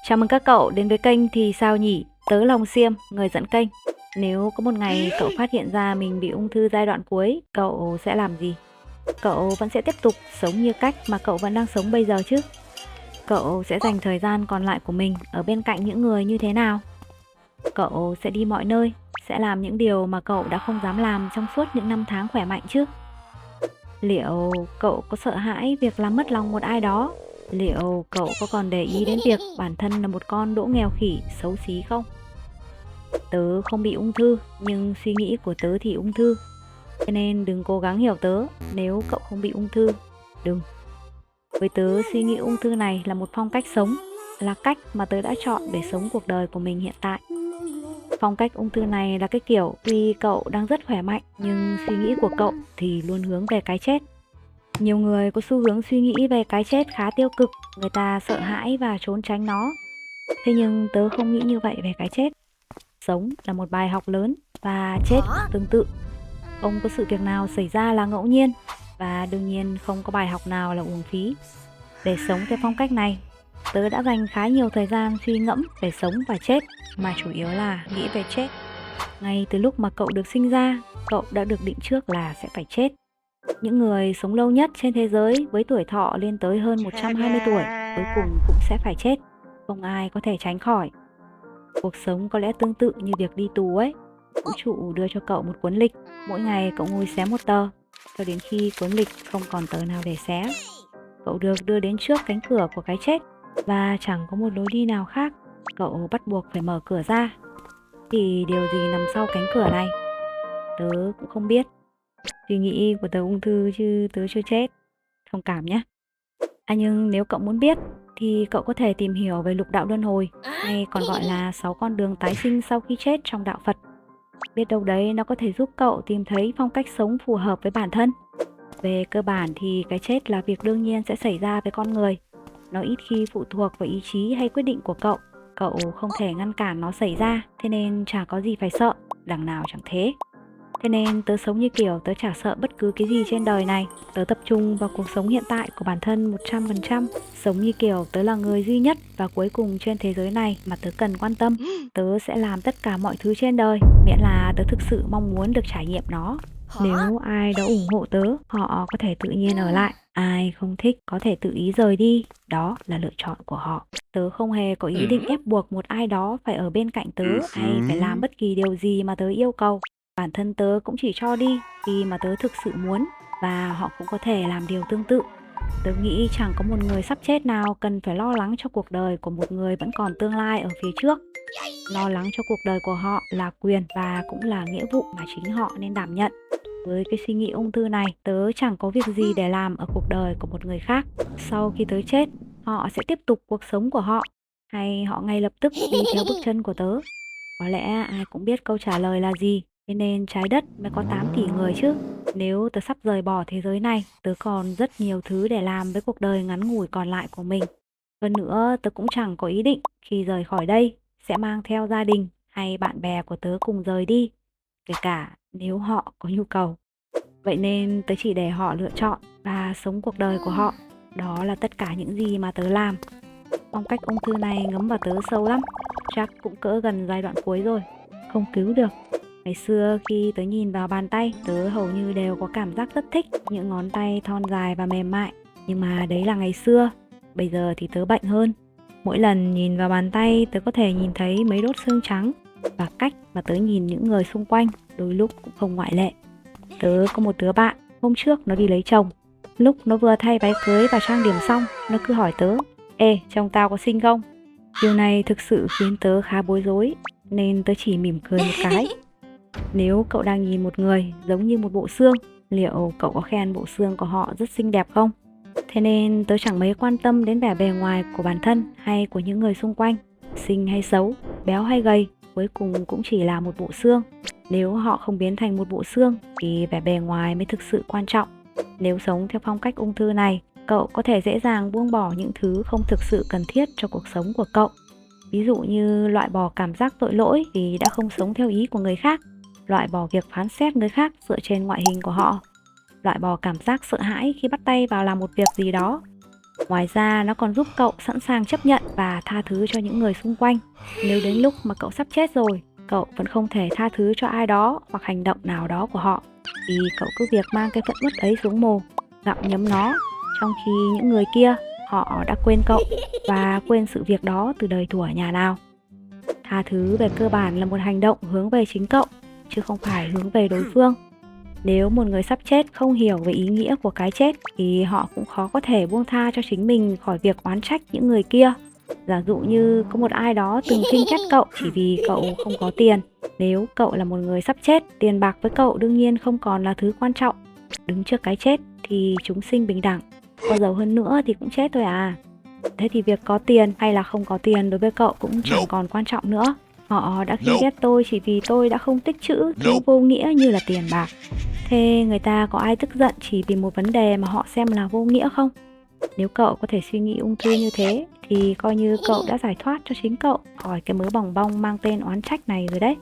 Chào mừng các cậu đến với kênh Thì Sao Nhỉ, tớ Lòng Xiêm, người dẫn kênh. Nếu có một ngày cậu phát hiện ra mình bị ung thư giai đoạn cuối, cậu sẽ làm gì? Cậu vẫn sẽ tiếp tục sống như cách mà cậu vẫn đang sống bây giờ chứ? Cậu sẽ dành thời gian còn lại của mình ở bên cạnh những người như thế nào? Cậu sẽ đi mọi nơi, sẽ làm những điều mà cậu đã không dám làm trong suốt những năm tháng khỏe mạnh chứ? Liệu cậu có sợ hãi việc làm mất lòng một ai đó? Liệu cậu có còn để ý đến việc bản thân là một con đỗ nghèo khỉ xấu xí không? Tớ không bị ung thư, nhưng suy nghĩ của tớ thì ung thư. Cho nên đừng cố gắng hiểu tớ nếu cậu không bị ung thư. Đừng. Với tớ, suy nghĩ ung thư này là một phong cách sống, là cách mà tớ đã chọn để sống cuộc đời của mình hiện tại. Phong cách ung thư này là cái kiểu tuy cậu đang rất khỏe mạnh, nhưng suy nghĩ của cậu thì luôn hướng về cái chết. Nhiều người có xu hướng suy nghĩ về cái chết khá tiêu cực, người ta sợ hãi và trốn tránh nó. Thế nhưng tớ không nghĩ như vậy về cái chết. Sống là một bài học lớn và chết cũng tương tự. Không có sự việc nào xảy ra là ngẫu nhiên, và đương nhiên không có bài học nào là uổng phí. Để sống theo phong cách này, tớ đã dành khá nhiều thời gian suy ngẫm về sống và chết, mà chủ yếu là nghĩ về chết. Ngay từ lúc mà cậu được sinh ra, cậu đã được định trước là sẽ phải chết. Những người sống lâu nhất trên thế giới với tuổi thọ lên tới hơn 120 tuổi, cuối cùng cũng sẽ phải chết. Không ai có thể tránh khỏi. Cuộc sống có lẽ tương tự như việc đi tù ấy. Vũ trụ đưa cho cậu một cuốn lịch, mỗi ngày cậu ngồi xé một tờ, cho đến khi cuốn lịch không còn tờ nào để xé. Cậu được đưa đến trước cánh cửa của cái chết, và chẳng có một lối đi nào khác. Cậu bắt buộc phải mở cửa ra. Thì điều gì nằm sau cánh cửa này? Tớ cũng không biết. Suy nghĩ của tớ ung thư chứ tớ chưa chết. Thông cảm nhé. Nhưng nếu cậu muốn biết thì cậu có thể tìm hiểu về lục đạo luân hồi, hay còn gọi là 6 con đường tái sinh sau khi chết trong đạo Phật. Biết đâu đấy nó có thể giúp cậu tìm thấy phong cách sống phù hợp với bản thân. Về cơ bản thì cái chết là việc đương nhiên sẽ xảy ra với con người. Nó ít khi phụ thuộc vào ý chí hay quyết định của cậu. Cậu không thể ngăn cản nó xảy ra, thế nên chả có gì phải sợ, đằng nào chẳng thế. Thế nên tớ sống như kiểu tớ chả sợ bất cứ cái gì trên đời này. Tớ tập trung vào cuộc sống hiện tại của bản thân 100%. Sống như kiểu tớ là người duy nhất và cuối cùng trên thế giới này mà tớ cần quan tâm. Tớ sẽ làm tất cả mọi thứ trên đời, miễn là tớ thực sự mong muốn được trải nghiệm nó. Nếu ai đó ủng hộ tớ, họ có thể tự nhiên ở lại. Ai không thích có thể tự ý rời đi. Đó là lựa chọn của họ. Tớ không hề có ý định ép buộc một ai đó phải ở bên cạnh tớ hay phải làm bất kỳ điều gì mà tớ yêu cầu. Bản thân tớ cũng chỉ cho đi khi mà tớ thực sự muốn, và họ cũng có thể làm điều tương tự. Tớ nghĩ chẳng có một người sắp chết nào cần phải lo lắng cho cuộc đời của một người vẫn còn tương lai ở phía trước. Lo lắng cho cuộc đời của họ là quyền và cũng là nghĩa vụ mà chính họ nên đảm nhận. Với cái suy nghĩ ung thư này, tớ chẳng có việc gì để làm ở cuộc đời của một người khác. Sau khi tớ chết, họ sẽ tiếp tục cuộc sống của họ, hay họ ngay lập tức đi theo bước chân của tớ? Có lẽ ai cũng biết câu trả lời là gì. Thế nên trái đất mới có 8 tỷ người chứ. Nếu tớ sắp rời bỏ thế giới này, tớ còn rất nhiều thứ để làm với cuộc đời ngắn ngủi còn lại của mình. Hơn nữa, tớ cũng chẳng có ý định khi rời khỏi đây sẽ mang theo gia đình hay bạn bè của tớ cùng rời đi, kể cả nếu họ có nhu cầu. Vậy nên tớ chỉ để họ lựa chọn và sống cuộc đời của họ. Đó là tất cả những gì mà tớ làm. Phong cách ung thư này ngấm vào tớ sâu lắm. Chắc cũng cỡ gần giai đoạn cuối rồi. Không cứu được. Ngày xưa khi tớ nhìn vào bàn tay, tớ hầu như đều có cảm giác rất thích những ngón tay thon dài và mềm mại. Nhưng mà đấy là ngày xưa, bây giờ thì tớ bệnh hơn. Mỗi lần nhìn vào bàn tay, tớ có thể nhìn thấy mấy đốt xương trắng. Và cách mà tớ nhìn những người xung quanh, đôi lúc cũng không ngoại lệ. Tớ có một đứa bạn, hôm trước nó đi lấy chồng. Lúc nó vừa thay váy cưới và trang điểm xong, nó cứ hỏi tớ: "Ê, chồng tao có xinh không?" Điều này thực sự khiến tớ khá bối rối, nên tớ chỉ mỉm cười một cái. Nếu cậu đang nhìn một người giống như một bộ xương, liệu cậu có khen bộ xương của họ rất xinh đẹp không? Thế nên tớ chẳng mấy quan tâm đến vẻ bề ngoài của bản thân hay của những người xung quanh. Xinh hay xấu, béo hay gầy, cuối cùng cũng chỉ là một bộ xương. Nếu họ không biến thành một bộ xương thì vẻ bề ngoài mới thực sự quan trọng. Nếu sống theo phong cách ung thư này, cậu có thể dễ dàng buông bỏ những thứ không thực sự cần thiết cho cuộc sống của cậu. Ví dụ như loại bỏ cảm giác tội lỗi vì đã không sống theo ý của người khác, loại bỏ việc phán xét người khác dựa trên ngoại hình của họ, loại bỏ cảm giác sợ hãi khi bắt tay vào làm một việc gì đó. Ngoài ra nó còn giúp cậu sẵn sàng chấp nhận và tha thứ cho những người xung quanh. Nếu đến lúc mà cậu sắp chết rồi, cậu vẫn không thể tha thứ cho ai đó hoặc hành động nào đó của họ, thì cậu cứ việc mang cái phận uất ấy xuống mồ, gặm nhấm nó, trong khi những người kia họ đã quên cậu và quên sự việc đó từ đời thuở nhà nào. Tha thứ về cơ bản là một hành động hướng về chính cậu, chứ không phải hướng về đối phương. Nếu một người sắp chết không hiểu về ý nghĩa của cái chết thì họ cũng khó có thể buông tha cho chính mình khỏi việc oán trách những người kia. Giả dụ như có một ai đó từng khinh ghét cậu chỉ vì cậu không có tiền. Nếu cậu là một người sắp chết, tiền bạc với cậu đương nhiên không còn là thứ quan trọng. Đứng trước cái chết thì chúng sinh bình đẳng, có giàu hơn nữa thì cũng chết thôi à. Thế thì việc có tiền hay là không có tiền đối với cậu cũng chẳng còn quan trọng nữa. Họ đã khinh ghét tôi chỉ vì tôi đã không tích trữ thứ vô nghĩa như là tiền bạc. Thế người ta có ai tức giận chỉ vì một vấn đề mà họ xem là vô nghĩa không? Nếu cậu có thể suy nghĩ ung thư như thế thì coi như cậu đã giải thoát cho chính cậu khỏi cái mớ bòng bong mang tên oán trách này rồi đấy.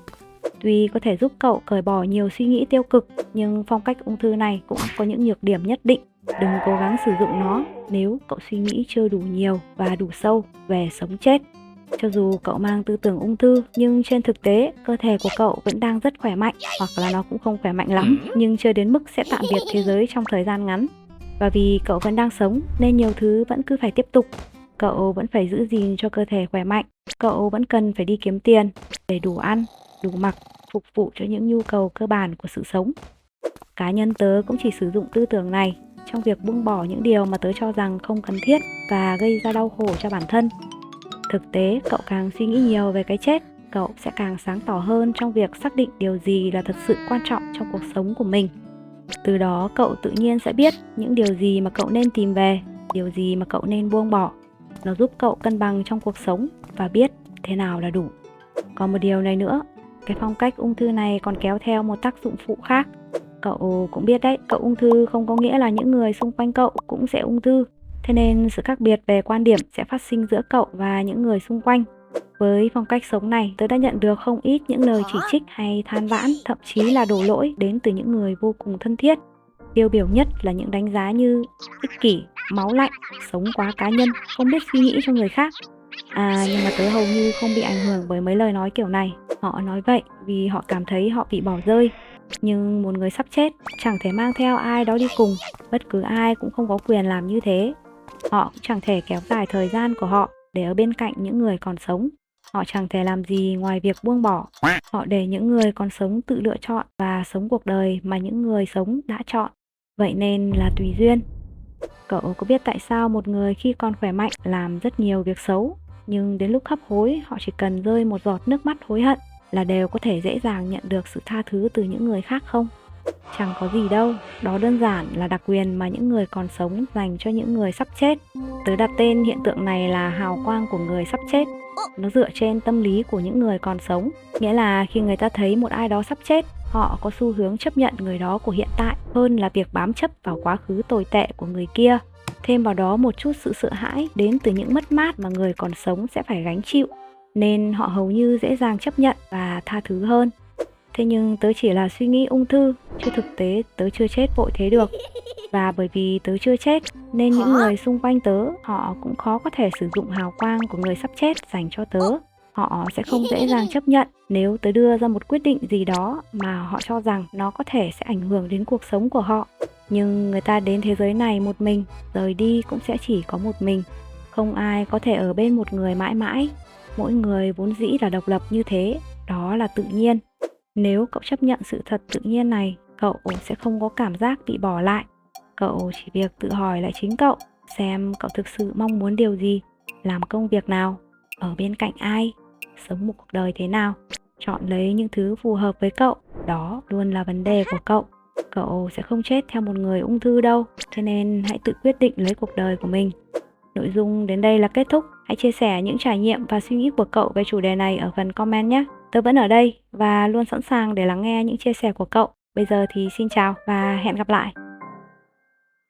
Tuy có thể giúp cậu cởi bỏ nhiều suy nghĩ tiêu cực, nhưng phong cách ung thư này cũng có những nhược điểm nhất định. Đừng cố gắng sử dụng nó nếu cậu suy nghĩ chưa đủ nhiều và đủ sâu về sống chết. Cho dù cậu mang tư tưởng ung thư, nhưng trên thực tế cơ thể của cậu vẫn đang rất khỏe mạnh, hoặc là nó cũng không khỏe mạnh lắm, nhưng chưa đến mức sẽ tạm biệt thế giới trong thời gian ngắn. Và vì cậu vẫn đang sống nên nhiều thứ vẫn cứ phải tiếp tục. Cậu vẫn phải giữ gìn cho cơ thể khỏe mạnh, cậu vẫn cần phải đi kiếm tiền để đủ ăn, đủ mặc, phục vụ cho những nhu cầu cơ bản của sự sống. Cá nhân tớ cũng chỉ sử dụng tư tưởng này trong việc buông bỏ những điều mà tớ cho rằng không cần thiết và gây ra đau khổ cho bản thân. Thực tế, cậu càng suy nghĩ nhiều về cái chết, cậu sẽ càng sáng tỏ hơn trong việc xác định điều gì là thật sự quan trọng trong cuộc sống của mình. Từ đó cậu tự nhiên sẽ biết những điều gì mà cậu nên tìm về, điều gì mà cậu nên buông bỏ. Nó giúp cậu cân bằng trong cuộc sống và biết thế nào là đủ. Còn một điều này nữa, cái phong cách ung thư này còn kéo theo một tác dụng phụ khác. Cậu cũng biết đấy, cậu ung thư không có nghĩa là những người xung quanh cậu cũng sẽ ung thư. Thế nên sự khác biệt về quan điểm sẽ phát sinh giữa cậu và những người xung quanh. Với phong cách sống này, tớ đã nhận được không ít những lời chỉ trích hay than vãn, thậm chí là đổ lỗi đến từ những người vô cùng thân thiết. Tiêu biểu nhất là những đánh giá như ích kỷ, máu lạnh, sống quá cá nhân, không biết suy nghĩ cho người khác. Nhưng mà tớ hầu như không bị ảnh hưởng bởi mấy lời nói kiểu này. Họ nói vậy vì họ cảm thấy họ bị bỏ rơi. Nhưng một người sắp chết chẳng thể mang theo ai đó đi cùng, bất cứ ai cũng không có quyền làm như thế. Họ cũng chẳng thể kéo dài thời gian của họ để ở bên cạnh những người còn sống. Họ chẳng thể làm gì ngoài việc buông bỏ. Họ để những người còn sống tự lựa chọn và sống cuộc đời mà những người sống đã chọn. Vậy nên là tùy duyên. Cậu có biết tại sao một người khi còn khỏe mạnh làm rất nhiều việc xấu, nhưng đến lúc hấp hối họ chỉ cần rơi một giọt nước mắt hối hận là đều có thể dễ dàng nhận được sự tha thứ từ những người khác không? Chẳng có gì đâu, đó đơn giản là đặc quyền mà những người còn sống dành cho những người sắp chết. Tớ đặt tên hiện tượng này là hào quang của người sắp chết. Nó dựa trên tâm lý của những người còn sống, nghĩa là khi người ta thấy một ai đó sắp chết, họ có xu hướng chấp nhận người đó của hiện tại hơn là việc bám chấp vào quá khứ tồi tệ của người kia. Thêm vào đó một chút sự sợ hãi đến từ những mất mát mà người còn sống sẽ phải gánh chịu, nên họ hầu như dễ dàng chấp nhận và tha thứ hơn. Thế nhưng tớ chỉ là suy nghĩ ung thư, chứ thực tế tớ chưa chết vội thế được. Và bởi vì tớ chưa chết nên những người xung quanh tớ họ cũng khó có thể sử dụng hào quang của người sắp chết dành cho tớ. Họ sẽ không dễ dàng chấp nhận nếu tớ đưa ra một quyết định gì đó mà họ cho rằng nó có thể sẽ ảnh hưởng đến cuộc sống của họ. Nhưng người ta đến thế giới này một mình, rời đi cũng sẽ chỉ có một mình. Không ai có thể ở bên một người mãi mãi. Mỗi người vốn dĩ là độc lập như thế, đó là tự nhiên. Nếu cậu chấp nhận sự thật tự nhiên này, cậu sẽ không có cảm giác bị bỏ lại. Cậu chỉ việc tự hỏi lại chính cậu, xem cậu thực sự mong muốn điều gì, làm công việc nào, ở bên cạnh ai, sống một cuộc đời thế nào. Chọn lấy những thứ phù hợp với cậu, đó luôn là vấn đề của cậu. Cậu sẽ không chết theo một người ung thư đâu, thế nên hãy tự quyết định lấy cuộc đời của mình. Nội dung đến đây là kết thúc. Hãy chia sẻ những trải nghiệm và suy nghĩ của cậu về chủ đề này ở phần comment nhé. Tớ vẫn ở đây và luôn sẵn sàng để lắng nghe những chia sẻ của cậu. Bây giờ thì xin chào và hẹn gặp lại.